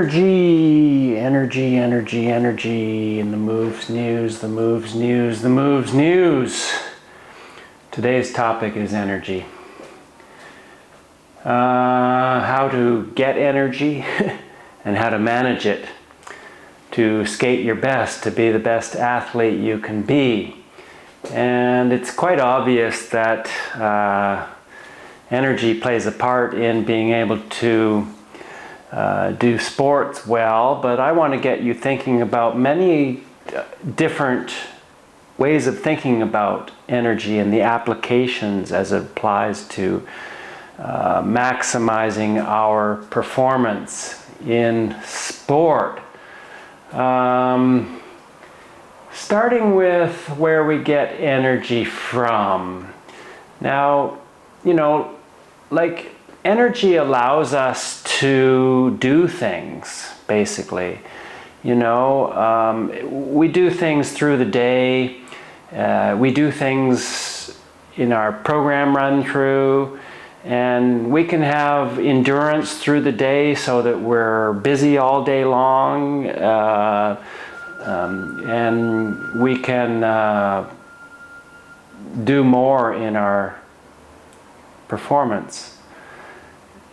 Energy, energy, energy, energy, and the moves news, the moves news, the moves news. Today's topic is energy. How to get energy and how to manage it to skate your best, to be the best athlete you can be. And it's quite obvious that energy plays a part in being able to do sports well, but I want to get you thinking about many different ways of thinking about energy and the applications as it applies to maximizing our performance in sport. Starting with where we get energy from. Now, like energy allows us to do things, basically. We do things through the day. We do things in our program run through, and we can have endurance through the day so that we're busy all day long, and we can do more in our performance.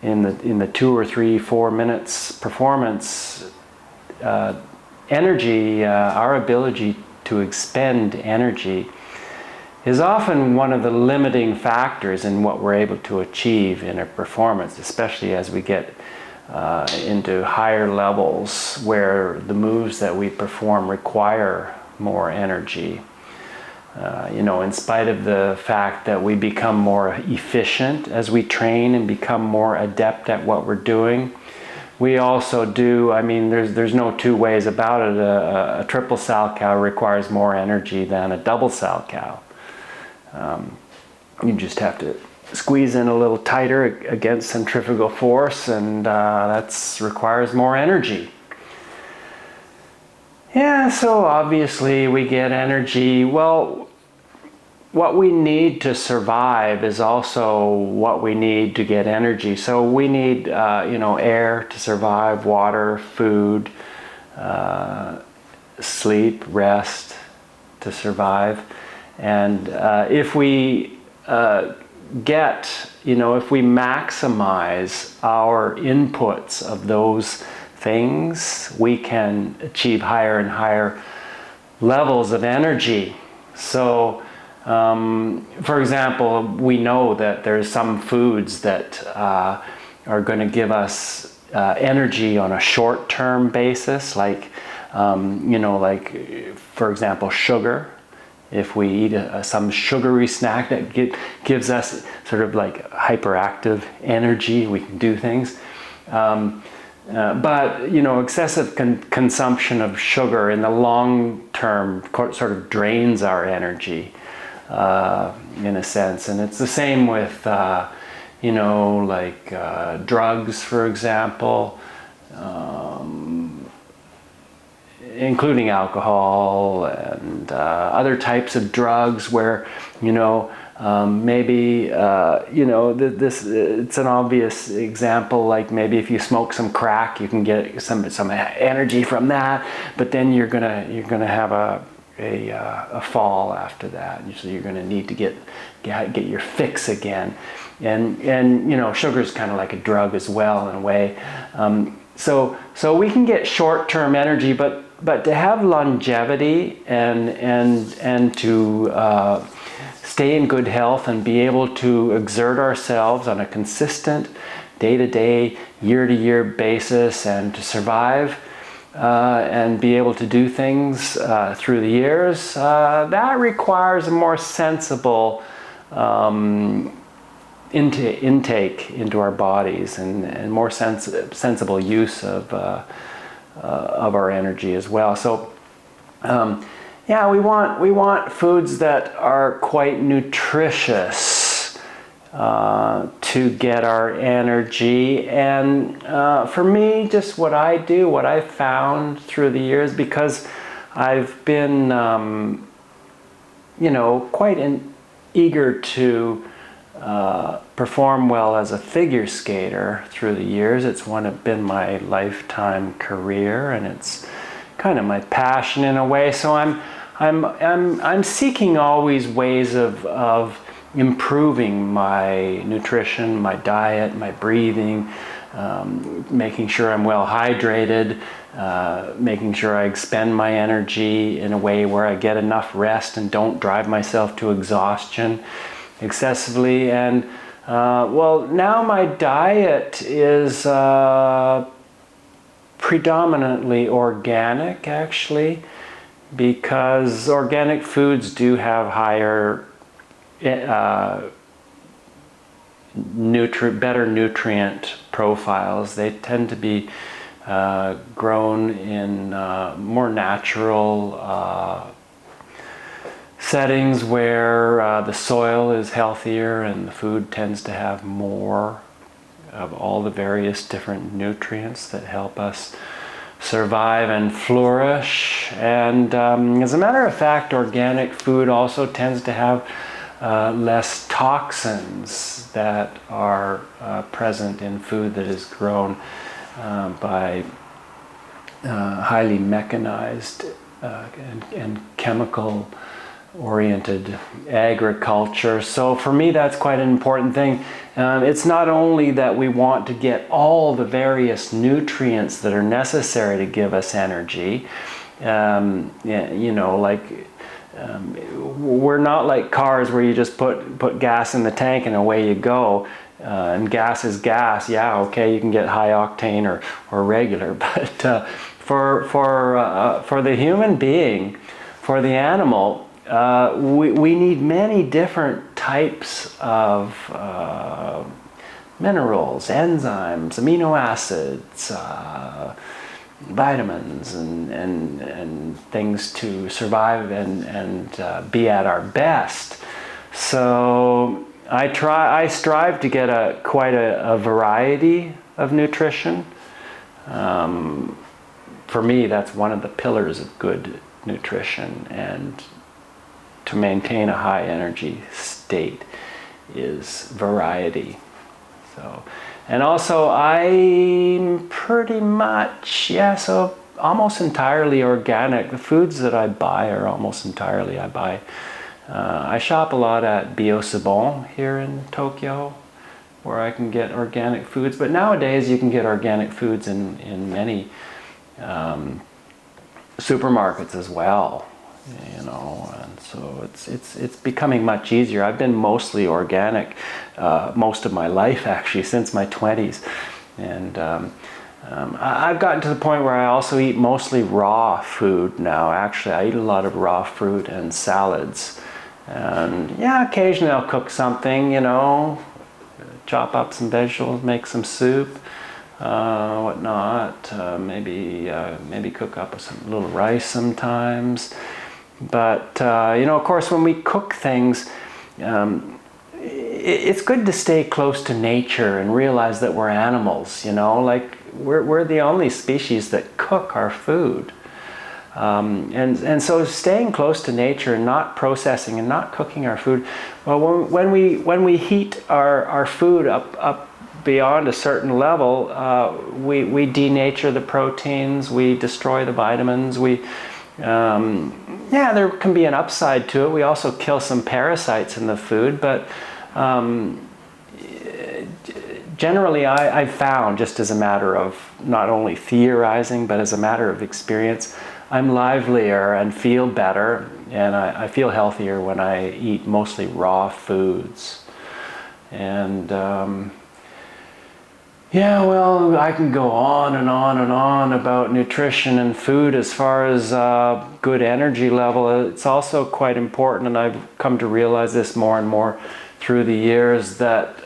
In the 2 or 3, 4 minutes performance, energy, our ability to expend energy is often one of the limiting factors in what we're able to achieve in a performance, especially as we get into higher levels where the moves that we perform require more energy. In spite of the fact that we become more efficient as we train and become more adept at what we're doing, we also do, there's no two ways about it. A triple sal cow requires more energy than a double sal cow. You just have to squeeze in a little tighter against centrifugal force, and that requires more energy. Yeah, so obviously we get energy. Well, what we need to survive is also what we need to get energy. So we need, air to survive, water, food, sleep, rest to survive. And if we if we maximize our inputs of those things, we can achieve higher and higher levels of energy. So, for example, we know that there's some foods that are going to give us energy on a short-term basis, like, for example, sugar. If we eat some sugary snack that gives us sort of like hyperactive energy, we can do things. But excessive consumption of sugar in the long term sort of drains our energy in a sense. And it's the same with, drugs, for example, including alcohol and other types of drugs where, maybe, it's an obvious example, like maybe if you smoke some crack, you can get some energy from that, but then you're gonna have a fall after that. So you're gonna need to get your fix again. And sugar is kind of like a drug as well in a way. So we can get short-term energy, but to have longevity and to stay in good health and be able to exert ourselves on a consistent day-to-day, year-to-year basis, and to survive and be able to do things through the years, that requires a more sensible intake into our bodies and more sensible use of our energy as well. So we want foods that are quite nutritious to get our energy. And for me, just what I've found through the years, because I've been quite eager to perform well as a figure skater through the years. It's been my lifetime career, and it's kind of my passion in a way. So I'm seeking always ways of improving my nutrition, my diet, my breathing, making sure I'm well hydrated, making sure I expend my energy in a way where I get enough rest and don't drive myself to exhaustion excessively. And well, now my diet is predominantly organic, actually, because organic foods do have higher better nutrient profiles. They tend to be grown in more natural settings where the soil is healthier and the food tends to have more of all the various different nutrients that help us survive and flourish. And as a matter of fact, organic food also tends to have less toxins that are present in food that is grown by highly mechanized and chemical oriented agriculture. So for me, that's quite an important thing. It's not only that we want to get all the various nutrients that are necessary to give us energy, you know, like we're not like cars where you just put gas in the tank and away you go. And gas is gas. Yeah, okay, you can get high octane or regular, but for the human being, for the animal, we need many different types of minerals, enzymes, amino acids, vitamins, and things to survive and be at our best. So I strive to get quite a variety of nutrition. For me, that's one of the pillars of good nutrition, and to maintain a high energy state is variety. So, and also I'm pretty much, so almost entirely organic. The foods that I buy are almost entirely I buy. I shop a lot at Beacom here in Tokyo, where I can get organic foods. But nowadays you can get organic foods in many supermarkets as well, you know, and so it's becoming much easier. I've been mostly organic most of my life, actually, since my 20s, and I've gotten to the point where I also eat mostly raw food now. Actually, I eat a lot of raw fruit and salads, and yeah, occasionally I'll cook something, you know, chop up some vegetables, make some soup, whatnot, maybe cook up some little rice sometimes. But you know, of course, when we cook things, it's good to stay close to nature and realize that we're animals, you know, like we're the only species that cook our food. And so staying close to nature and not processing and not cooking our food, well, when we heat our food up beyond a certain level, we denature the proteins, we destroy the vitamins, yeah, there can be an upside to it. We also kill some parasites in the food, but generally I've found, just as a matter of not only theorizing, but as a matter of experience, I'm livelier and feel better, and I feel healthier when I eat mostly raw foods. And yeah, well, I can go on and on and on about nutrition and food as far as good energy level. It's also quite important, and I've come to realize this more and more through the years, that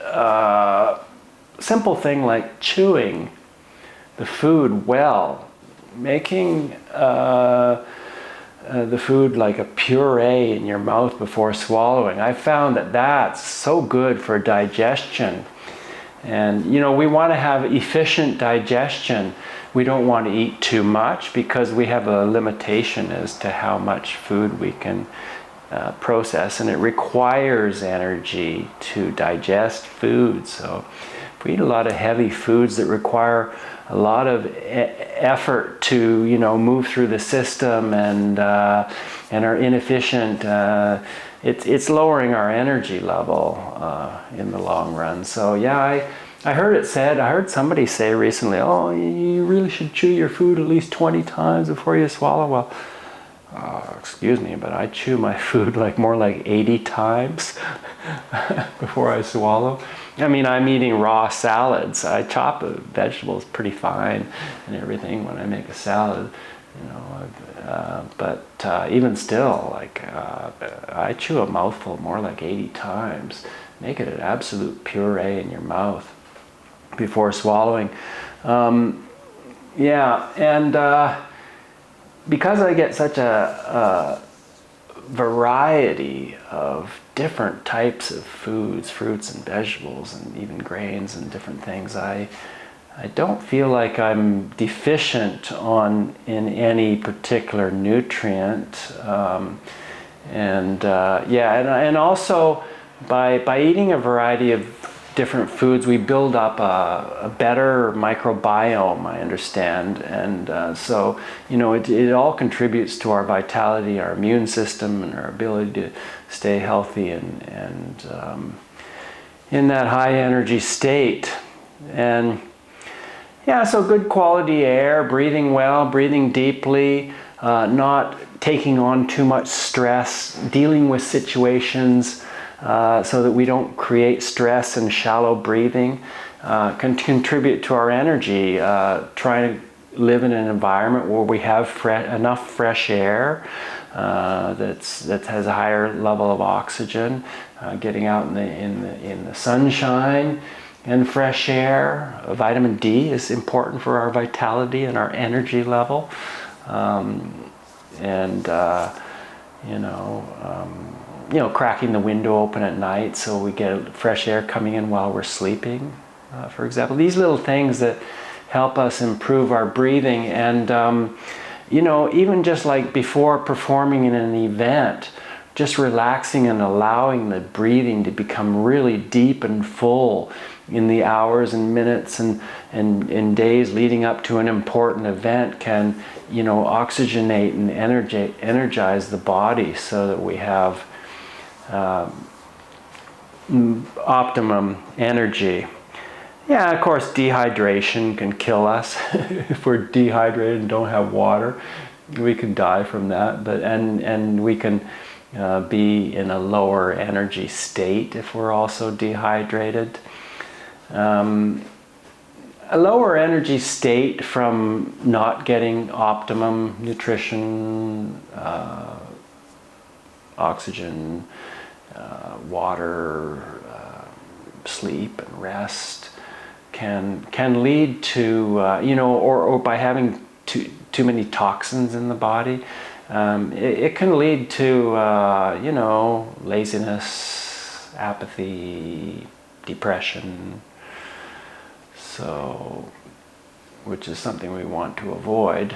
simple thing like chewing the food well, making the food like a puree in your mouth before swallowing. I found that that's so good for digestion. And you know, we want to have efficient digestion. We don't want to eat too much because we have a limitation as to how much food we can process, and it requires energy to digest food. So if we eat a lot of heavy foods that require a lot of effort to, you know, move through the system and are inefficient, it's lowering our energy level in the long run. So yeah, I heard somebody say recently, oh, you really should chew your food at least 20 times before you swallow. Well, excuse me, but I chew my food more like 80 times before I swallow. I mean, I'm eating raw salads. I chop vegetables pretty fine and everything when I make a salad, you know. But even still, I chew a mouthful more like 80 times. Make it an absolute puree in your mouth before swallowing. Yeah, and because I get such a variety of different types of foods, fruits and vegetables and even grains and different things, I don't feel like I'm deficient in any particular nutrient. And also by eating a variety of different foods, we build up a better microbiome, I understand. And so, you know, it all contributes to our vitality, our immune system, and our ability to stay healthy and in that high energy state. And yeah, so good quality air, breathing well, breathing deeply, not taking on too much stress, dealing with situations so that we don't create stress and shallow breathing, can contribute to our energy. Trying to live in an environment where we have enough fresh air that has a higher level of oxygen, getting out in the sunshine and fresh air. Vitamin D is important for our vitality and our energy level. Cracking the window open at night so we get fresh air coming in while we're sleeping, for example. These little things that help us improve our breathing. And, even just like before performing in an event, just relaxing and allowing the breathing to become really deep and full in the hours and minutes and days leading up to an important event can, oxygenate and energize the body so that we have optimum energy. Yeah, of course, dehydration can kill us. If we're dehydrated and don't have water, we can die from that. And we can be in a lower energy state if we're also dehydrated. A lower energy state from not getting optimum nutrition, oxygen, water, sleep and rest can lead to, or by having too many toxins in the body, it can lead to, laziness, apathy, depression. So, which is something we want to avoid.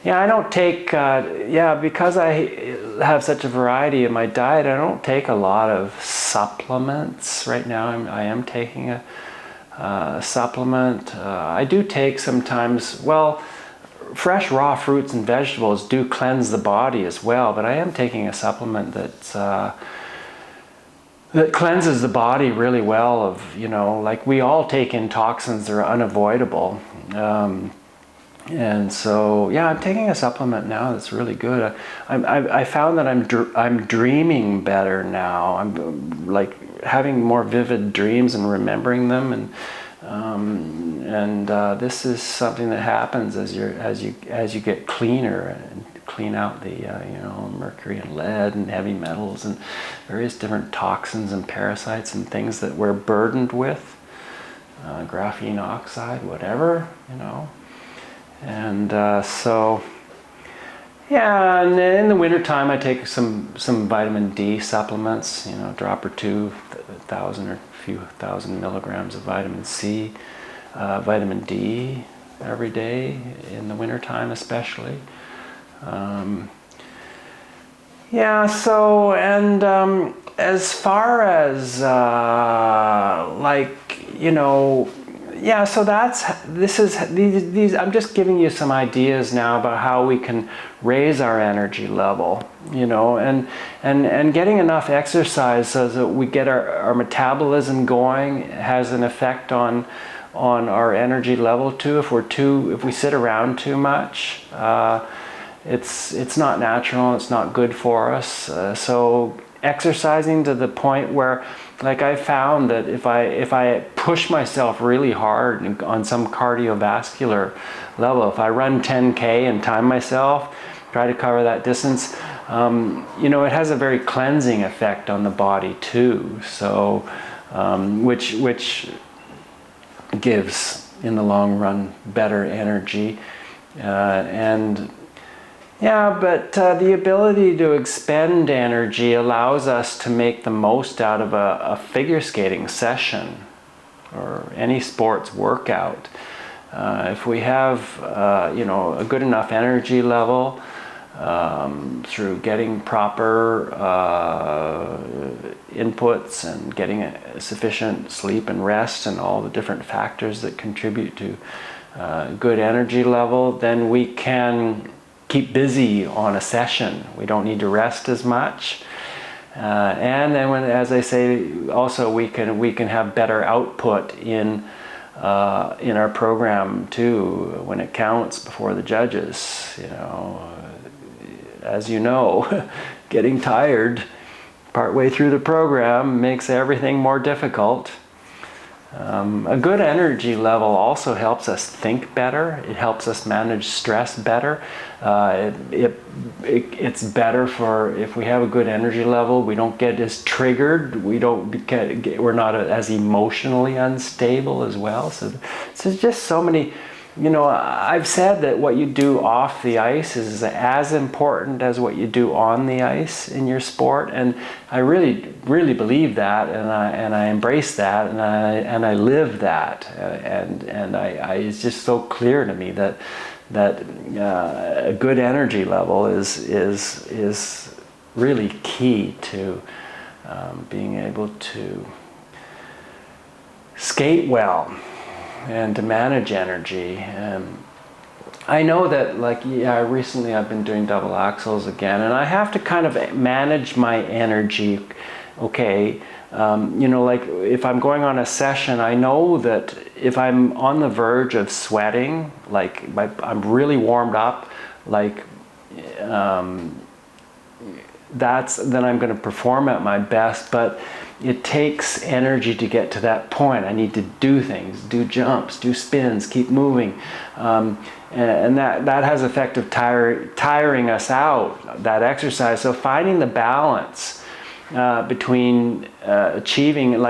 Yeah, I don't take, because I have such a variety in my diet, I don't take a lot of supplements. Right now I am taking a supplement. I do take sometimes, fresh raw fruits and vegetables do cleanse the body as well, but I am taking a supplement that cleanses the body really well of, we all take in toxins that are unavoidable. And so, yeah, I'm taking a supplement now that's really good. I found that I'm dreaming better now. I'm like having more vivid dreams and remembering them, and this is something that happens as you get cleaner and clean out the mercury and lead and heavy metals and various different toxins and parasites and things that we're burdened with, graphene oxide, whatever, And so, yeah, and in the wintertime I take some vitamin D supplements, a drop or two, 1,000 or a few thousand milligrams of vitamin C, vitamin D every day in the wintertime especially. Yeah, so, and as far as yeah, so these, I'm just giving you some ideas now about how we can raise our energy level, and getting enough exercise so that we get our metabolism going has an effect on our energy level too. If we sit around too much, it's not natural, it's not good for us. So exercising to the point where, like, I found that if I push myself really hard on some cardiovascular level, if I run 10K and time myself, try to cover that distance, it has a very cleansing effect on the body too. So, which gives in the long run better energy, and yeah, but the ability to expend energy allows us to make the most out of a figure skating session or any sports workout. If we have, a good enough energy level through getting proper inputs and getting sufficient sleep and rest and all the different factors that contribute to good energy level, then we can keep busy on a session. We don't need to rest as much, and then as I say, also we can have better output in our program too when it counts before the judges. As you know, getting tired partway through the program makes everything more difficult. A good energy level also helps us think better. It helps us manage stress better. It's better if we have a good energy level. We don't get as triggered. We're not as emotionally unstable as well. So there's just so many. I've said that what you do off the ice is as important as what you do on the ice in your sport, and I really, really believe that, and I embrace that, and I live that, and it's just so clear to me that a good energy level is really key to being able to skate well and to manage energy. I know that, recently I've been doing double axels again, and I have to kind of manage my energy. Okay, if I'm going on a session, I know that if I'm on the verge of sweating, I'm really warmed up, then I'm going to perform at my best, but it takes energy to get to that point. I need to do things, do jumps, do spins, keep moving. And that has effect of tiring us out, that exercise. So finding the balance between achieving,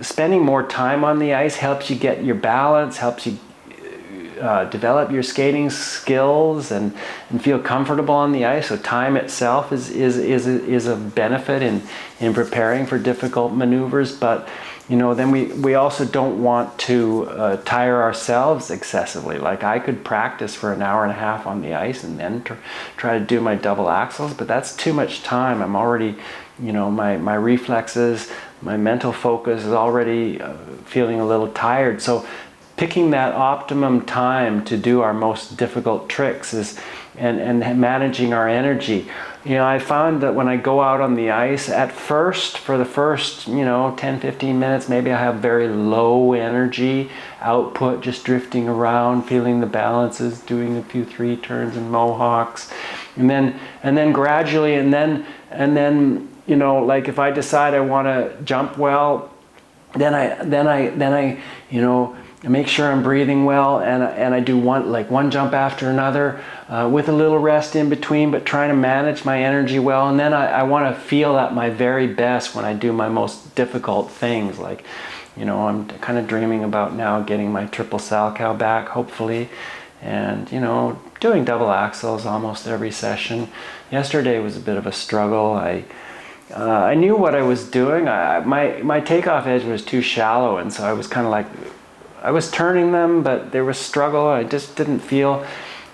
spending more time on the ice helps you get your balance, helps you develop your skating skills and feel comfortable on the ice. So time itself is a benefit in preparing for difficult maneuvers. But then we also don't want to tire ourselves excessively. Like, I could practice for an hour and a half on the ice and then try to do my double axels, but that's too much time. I'm already, my reflexes, my mental focus is already feeling a little tired. So picking that optimum time to do our most difficult tricks and managing our energy. I found that when I go out on the ice, for the first 10, 15 minutes, maybe I have very low energy output, just drifting around, feeling the balances, doing a few 3 turns and mohawks, and then gradually, and then if I decide I want to jump well, then I make sure I'm breathing well, and I do one jump after another, with a little rest in between, but trying to manage my energy well. And then I want to feel at my very best when I do my most difficult things. I'm kind of dreaming about now getting my triple Salchow back, hopefully, and doing double axels almost every session. Yesterday was a bit of a struggle. I knew what I was doing. My takeoff edge was too shallow, and so I was kind of I was turning them, but there was struggle. I just didn't feel,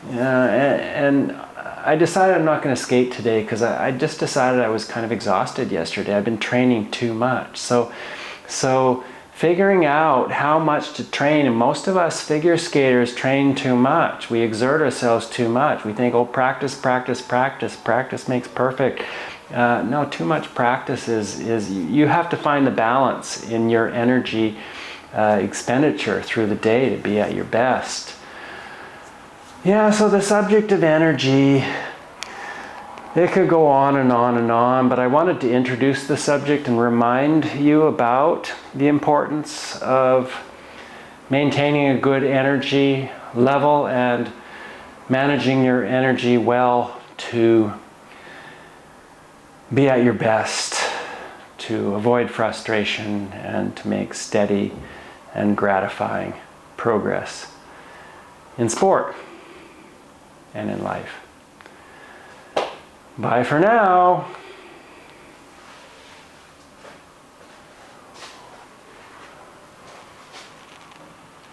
and I decided I'm not going to skate today because I just decided I was kind of exhausted yesterday. I've been training too much. So figuring out how much to train, and most of us figure skaters train too much. We exert ourselves too much. We think, oh, practice, practice, practice. Practice makes perfect. No, too much practice is you have to find the balance in your energy expenditure through the day to be at your best. Yeah, so the subject of energy, it could go on and on and on, but I wanted to introduce the subject and remind you about the importance of maintaining a good energy level and managing your energy well to be at your best, to avoid frustration and to make steady and gratifying progress in sport and in life. Bye for now.